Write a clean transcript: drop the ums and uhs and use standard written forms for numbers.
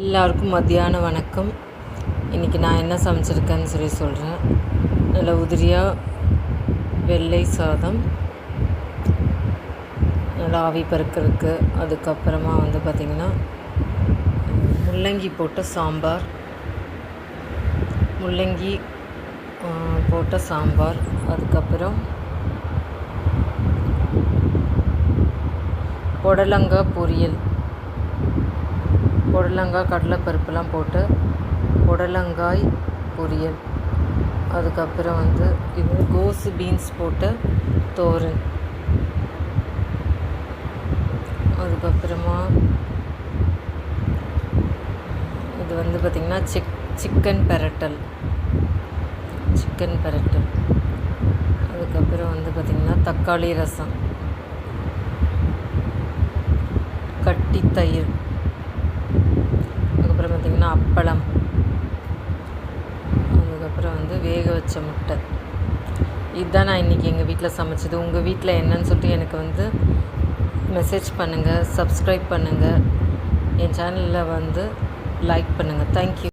எல்லாருக்கும் மத்தியான வணக்கம். இன்றைக்கி நான் என்ன சமைச்சிருக்கேன்னு சொல்கிறேன். நல்ல உதிரியாக வெள்ளை சாதம், நல்லா ஆவி பறக்கிறதுக்கு. அதுக்கப்புறமா பார்த்திங்கன்னா முள்ளங்கி போட்ட சாம்பார், முள்ளங்கி போட்ட சாம்பார். அதுக்கப்புறம் புடலங்காய் பொரியல், புடலங்காய் கடலைப்பருப்புலாம் போட்டு புடலங்காய் பொரியல். அதுக்கப்புறம் இது கோஸு பீன்ஸ் போட்ட தோரன். அதுக்கப்புறமா இது பார்த்திங்கன்னா சிக்கன் பெரட்டல். அதுக்கப்புறம் பார்த்திங்கன்னா தக்காளி ரசம், கட்டி தயிர், அதுக்கப்புறம் பார்த்திங்கன்னா அப்பளம், அதுக்கப்புறம் வேக வச்ச முட்டை. இதுதான் நான் இன்றைக்கி எங்கள் வீட்டில் சமைச்சது. உங்கள் வீட்டில் என்னன்னு சொல்லிட்டு எனக்கு மெசேஜ் பண்ணுங்கள், சப்ஸ்கிரைப் பண்ணுங்கள், என் சேனலில் லைக் பண்ணுங்கள். தேங்க்யூ.